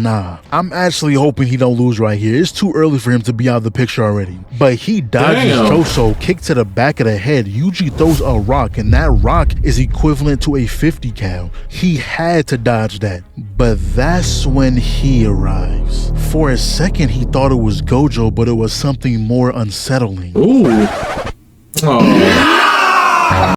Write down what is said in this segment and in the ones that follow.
Nah, I'm actually hoping he don't lose right here. It's too early for him to be out of the picture already. But he dodges Choso, kick to the back of the head. Yuji throws a rock, and that rock is equivalent to a 50 cal. He had to dodge that. But that's when he arrives. For a second, he thought it was Gojo, but it was something more unsettling. Ooh. Oh.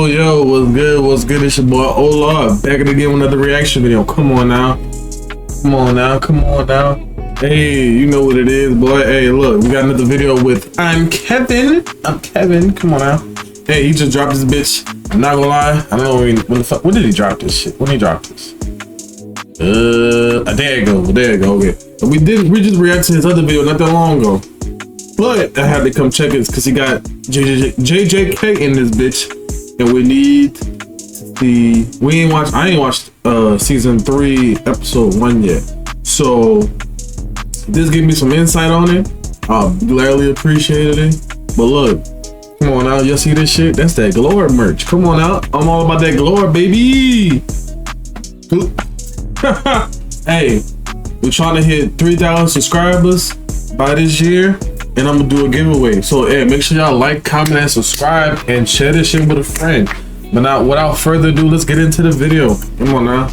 Yo, what's good? It's your boy Ola, back at again with another reaction video. Come on now. Hey, you know what it is, boy. Hey, look, we got another video with I'm Kevin, come on now. Hey, he just dropped this bitch. I'm not gonna lie, I don't know when did he drop this shit? When he dropped this? There you go, okay. But we just reacted to his other video not that long ago. But I had to come check it because he got JJK in this bitch, and we need I ain't watched season 3 episode 1 yet. So this gave me some insight on it. I gladly appreciated it. But look, come on out, y'all see this shit? That's that Glory merch. Come on out, I'm all about that Glory, baby. Hey, we're trying to hit 3,000 subscribers by this year. And I'm gonna do a giveaway. So hey, make sure y'all like, comment, and subscribe, and share this shit with a friend. But now, without further ado, let's get into the video. Come on now.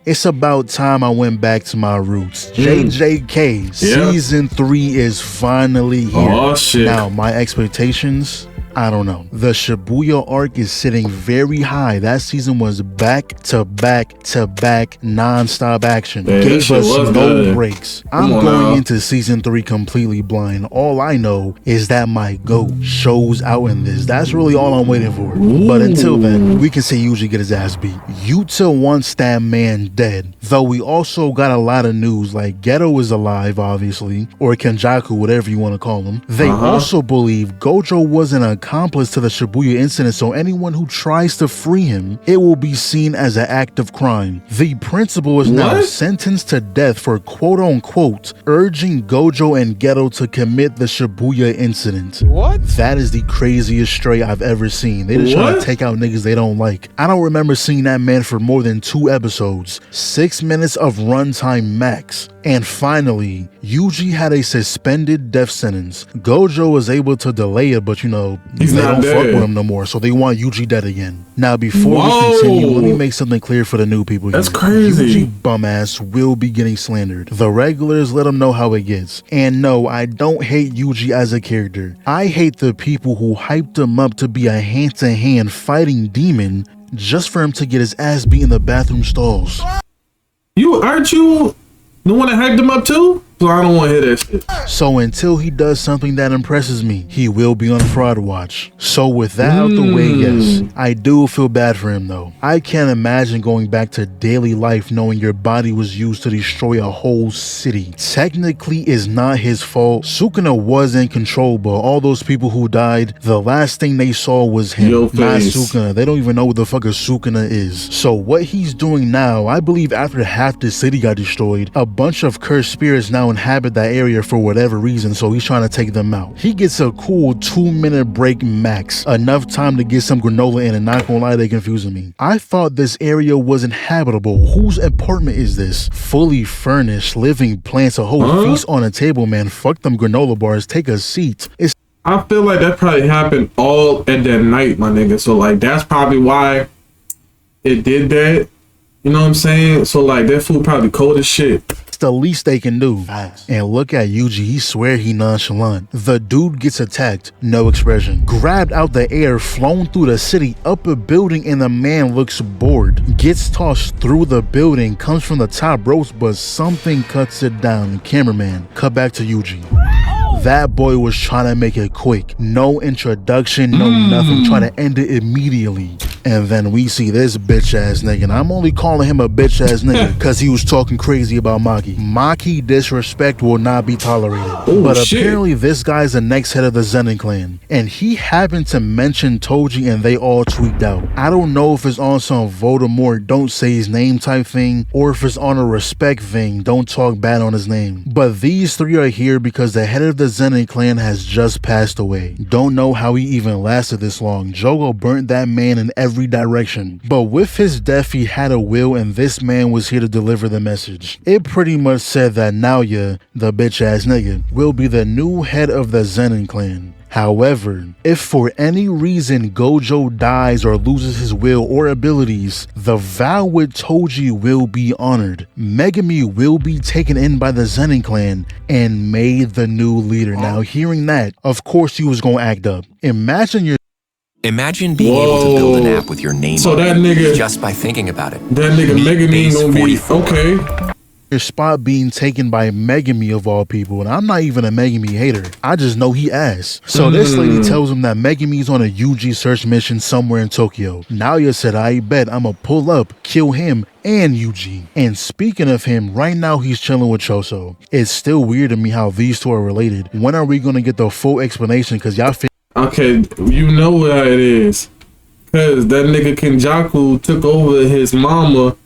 It's about time I went back to my roots. JJK season 3 is finally here. Oh shit. Now my expectations, I don't know. The Shibuya arc is sitting very high. That season was back to back to back non-stop action. Gave us no breaks. I'm going into season 3 completely blind. All I know is that my GOAT shows out in this. That's really all I'm waiting for. Ooh. But until then, we can see Yuji get his ass beat. Yuta wants that man dead. Though we also got a lot of news, like Geto is alive, obviously, or Kenjaku, whatever you want to call him. They also believe Gojo was an accomplice to the Shibuya incident, so anyone who tries to free him, it will be seen as an act of crime. The principal is now sentenced to death for quote-unquote urging Gojo and Geto to commit the Shibuya incident. What? That is the craziest stray I've ever seen. They just trying to take out niggas they don't like. I don't remember seeing that man for more than 2 episodes, 6 minutes of runtime max. And finally, Yuji had a suspended death sentence. Gojo was able to delay it, but you know, they don't fuck with him no more, so they want Yuji dead again. Now, before we continue, let me make something clear for the new people here. That's crazy. Yuji bum-ass will be getting slandered. The regulars, let them know how it gets. And no, I don't hate Yuji as a character. I hate the people who hyped him up to be a hand-to-hand fighting demon just for him to get his ass beat in the bathroom stalls. Aren't you the one that hyped him up too? So I don't want to hear that shit. So until he does something that impresses me, he will be on fraud watch. So with that out the way, yes, I do feel bad for him though. I can't imagine going back to daily life knowing your body was used to destroy a whole city. Technically, it's not his fault. Sukuna was in control, but all those people who died, the last thing they saw was him, not Sukuna. They don't even know what the fuck a Sukuna is. So what he's doing now, I believe after half the city got destroyed, a bunch of cursed spirits now inhabit that area for whatever reason, so he's trying to take them out. He gets a cool 2-minute break max, enough time to get some granola in, and not gonna lie, they confusing me. I thought this area was inhabitable. Whose apartment is this? Fully furnished, living plants, a whole feast on a table, man. Fuck them granola bars, take a seat. I feel like that probably happened all at that night, my nigga. So like that's probably why it did that. You know what I'm saying? So like that food probably cold as shit. It's the least they can do. And look at Yuji, he swear he nonchalant. The dude gets attacked, no expression. Grabbed out the air, flown through the city, up a building, and the man looks bored. Gets tossed through the building, comes from the top ropes, but something cuts it down. Cameraman, cut back to Yuji. That boy was trying to make it quick. No introduction, no nothing. Trying to end it immediately. And then we see this bitch ass nigga, and I'm only calling him a bitch ass nigga because he was talking crazy about Maki. Maki disrespect will not be tolerated. But apparently this guy's the next head of the Zenin clan, and he happened to mention Toji and they all tweaked out. I don't know if it's on some Voldemort don't say his name type thing, or if it's on a respect thing, don't talk bad on his name. But these three are here because the head of the Zenin clan has just passed away. Don't know how he even lasted this long. Jogo burnt that man in every direction. But with his death, he had a will, and this man was here to deliver the message. It pretty much said that Naoya, the bitch ass nigga, will be the new head of the Zenin clan. However, if for any reason Gojo dies or loses his will or abilities, the vow with Toji will be honored. Megumi will be taken in by the Zenin clan and made the new leader. Now hearing that, of course you was gonna act up. Imagine being able to build an app with your name so on that it nigga, just by thinking about it. That nigga Megumi gonna be okay. your spot being taken by Megumi of all people, and I'm not even a Megumi hater. I just know he ass. So this lady tells him that Megumi's on a Yuji search mission somewhere in Tokyo. Naoya said, I bet I'ma pull up, kill him and Yuji. And speaking of him, right now he's chilling with Choso. It's still weird to me how these two are related. When are we gonna get the full explanation? Cause y'all okay, you know what it is. Cause that nigga Kenjaku took over his mama.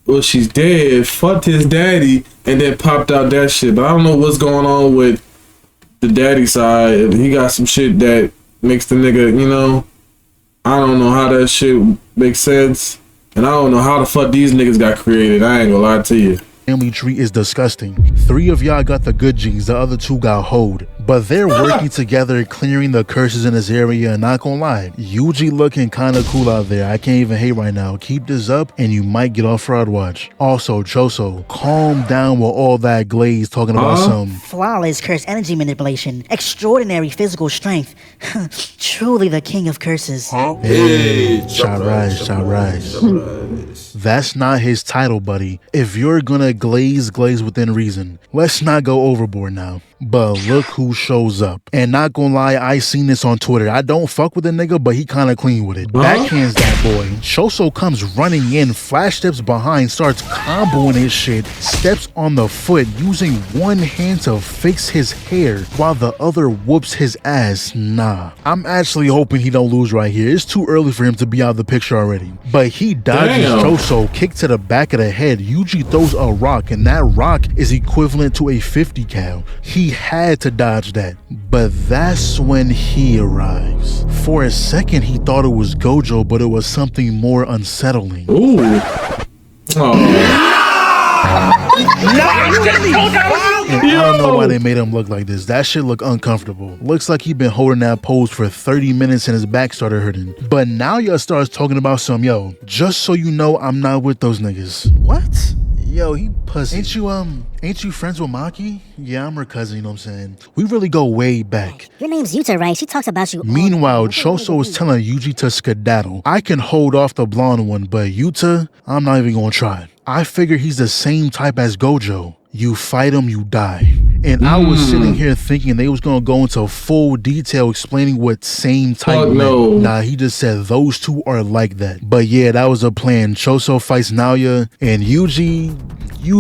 Well, she's dead, fucked his daddy, and then popped out that shit. But I don't know what's going on with the daddy side. He got some shit that makes the nigga, you know, I don't know how that shit makes sense. And I don't know how the fuck these niggas got created. I ain't gonna lie to you. Family tree is disgusting. 3 of y'all got the good genes, the other 2 got hoed. But they're working together, clearing the curses in this area, and not gonna lie, Yuji looking kinda cool out there. I can't even hate right now. Keep this up and you might get off Fraud Watch. Also, Choso, calm down with all that glaze talking about some flawless curse energy manipulation, extraordinary physical strength. Truly the king of curses. Hey, shot rise. That's not his title, buddy. If you're gonna glaze within reason. Let's not go overboard now. But look who shows up. And not gonna lie, I seen this on Twitter. I don't fuck with the nigga, but he kinda clean with it. Backhands that boy. Choso comes running in, flash steps behind, starts comboing his shit, steps on the foot, using one hand to fix his hair while the other whoops his ass. Nah. I'm actually hoping he don't lose right here. It's too early for him to be out of the picture already. But he dodges Choso, kick to the back of the head. Yuji throws a rock, and that rock is equivalent to a 50 cal. He had to dodge that, but that's when he arrives. For a second, he thought it was Gojo, but it was something more unsettling. Ooh. And I don't know why they made him look like this. That shit look uncomfortable. Looks like he been holding that pose for 30 minutes and his back started hurting. But now y'all starts talking about some, yo, just so you know, I'm not with those niggas. What? Yo, he pussy. Ain't you friends with Maki? Yeah, I'm her cousin, you know what I'm saying? We really go way back. Your name's Yuta, right? She talks about you. Meanwhile, Choso is telling Yuji to skedaddle. I can hold off the blonde one, but Yuta, I'm not even gonna try. I figure he's the same type as Gojo. You fight him, you die. And I was sitting here thinking they was gonna go into full detail explaining what same type meant. Nah, he just said those two are like that. But yeah, that was a plan. Choso fights Naoya, and Yuji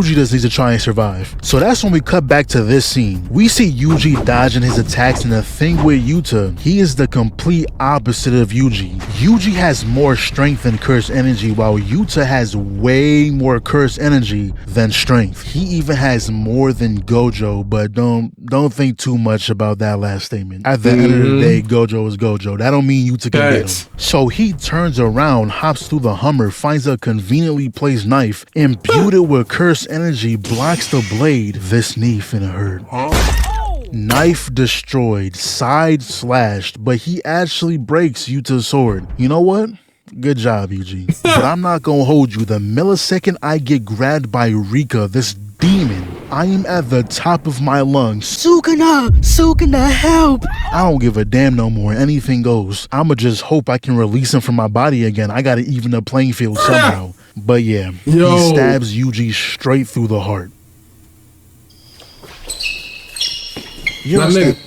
just needs to try and survive. So that's when we cut back to this scene. We see Yuji dodging his attacks, and the thing with Yuta, he is the complete opposite of Yuji. Yuji has more strength and curse energy, while Yuta has way more curse energy than strength. He even has more than Gojo, but don't think too much about that last statement. At the end of the day, Gojo is Gojo. That don't mean Yuta can get him. So he turns around, hops through the Hummer, finds a conveniently placed knife, imbued it with curse energy, blocks the blade. This knee finna hurt. Knife destroyed, side slashed, but he actually breaks Yuta's sword. You know what? Good job, Yuji. But I'm not gonna hold you. The millisecond I get grabbed by Rika, this demon, I am at the top of my lungs. Sukuna, help! I don't give a damn no more. Anything goes. I'ma just hope I can release him from my body again. I gotta even the playing field somehow. But yeah, he stabs Yuji straight through the heart. Yo, bitch.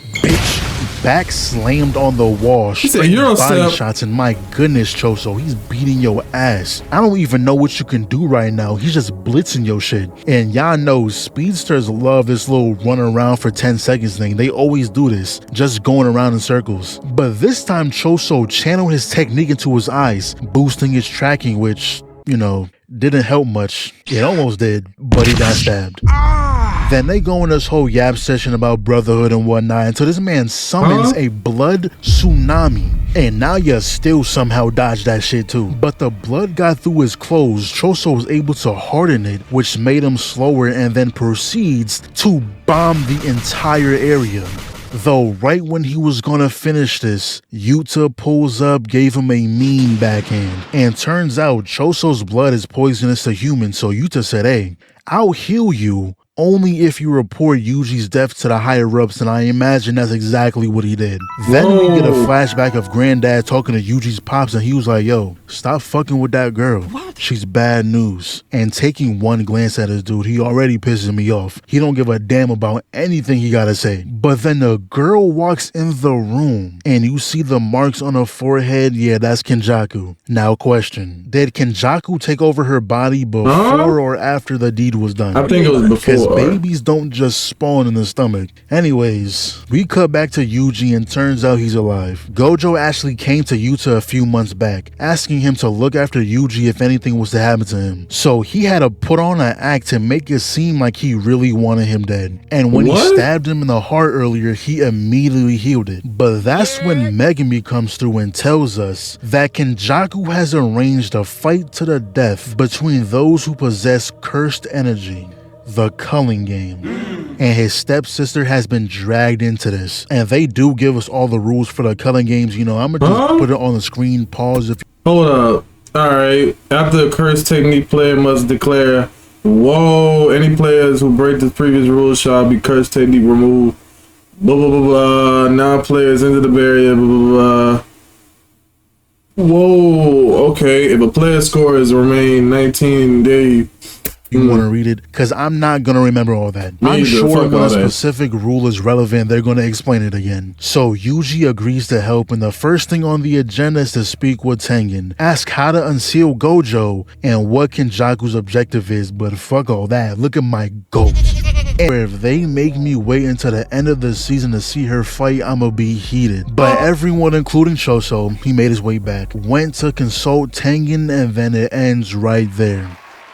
back slammed on the wall. He said, Straight "Euro body step." shots, and my goodness, Choso, he's beating your ass. I don't even know what you can do right now. He's just blitzing your shit. And y'all know speedsters love this little run around for 10 seconds thing. They always do this, just going around in circles. But this time, Choso channeled his technique into his eyes, boosting his tracking, which, you know, didn't help much. It almost did, but he got stabbed. Then they go in this whole yap session about brotherhood and whatnot until this man summons a blood tsunami. And now you still somehow dodged that shit too. But the blood got through his clothes. Choso was able to harden it, which made him slower, and then proceeds to bomb the entire area. Though right when he was gonna finish this, Yuta pulls up, gave him a mean backhand. And turns out Choso's blood is poisonous to humans, so Yuta said, "Hey, I'll heal you only if you report Yuji's death to the higher-ups," and I imagine that's exactly what he did. Then we get a flashback of Granddad talking to Yuji's pops, and he was like, "Yo, stop fucking with that girl. What? She's bad news." And taking one glance at this dude, he already pisses me off. He don't give a damn about anything he gotta say. But then the girl walks in the room, and you see the marks on her forehead. Yeah, that's Kenjaku. Now question, did Kenjaku take over her body before or after the deed was done? I think it was before. Babies don't just spawn in the stomach. Anyways, we cut back to Yuji, and turns out he's alive. Gojo actually came to Yuta a few months back, asking him to look after Yuji if anything was to happen to him. So he had to put on an act to make it seem like he really wanted him dead. And when he stabbed him in the heart earlier, he immediately healed it. But that's when Megami comes through and tells us that Kenjaku has arranged a fight to the death between those who possess cursed energy, the culling game, and his stepsister has been dragged into this. And they do give us all the rules for the culling games. You know, I'm gonna just put it on the screen, pause if Hold up. Alright. After a curse technique, player must declare, "Whoa, any players who break the previous rules shall be curse technique removed." Blah blah blah blah. Now players enter the barrier. Blah blah blah. Whoa, okay. If a player's score has remained 19 days. you want to read it, because I'm not going to remember all that. I'm sure when a specific rule is relevant, they're going to explain it again. So Yuji agrees to help, and the first thing on the agenda is to speak with Tengen, ask how to unseal Gojo, and what Kenjaku's objective is, but fuck all that. Look at my goat. If they make me wait until the end of the season to see her fight, I'ma be heated. But everyone, including Choso, he made his way back, went to consult Tengen, and then it ends right there.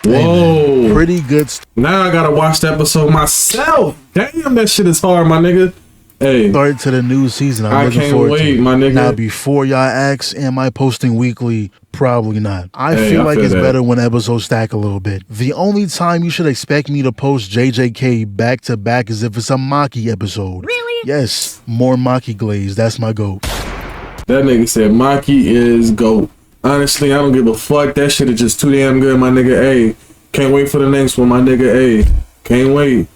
Whoa. Hey, pretty good. Now I gotta watch the episode myself. Damn, that shit is hard, my nigga. Hey, start to the new season. I can't wait, my nigga. Now, before y'all ask, am I posting weekly? Probably not. I feel like it's better when episodes stack a little bit. The only time you should expect me to post JJK back to back is if it's a Maki episode. Really? Yes, more Maki glaze. That's my goat. That nigga said Maki is GOAT. Honestly, I don't give a fuck. That shit is just too damn good, my nigga. Hey, can't wait for the next one, my nigga. Hey, can't wait.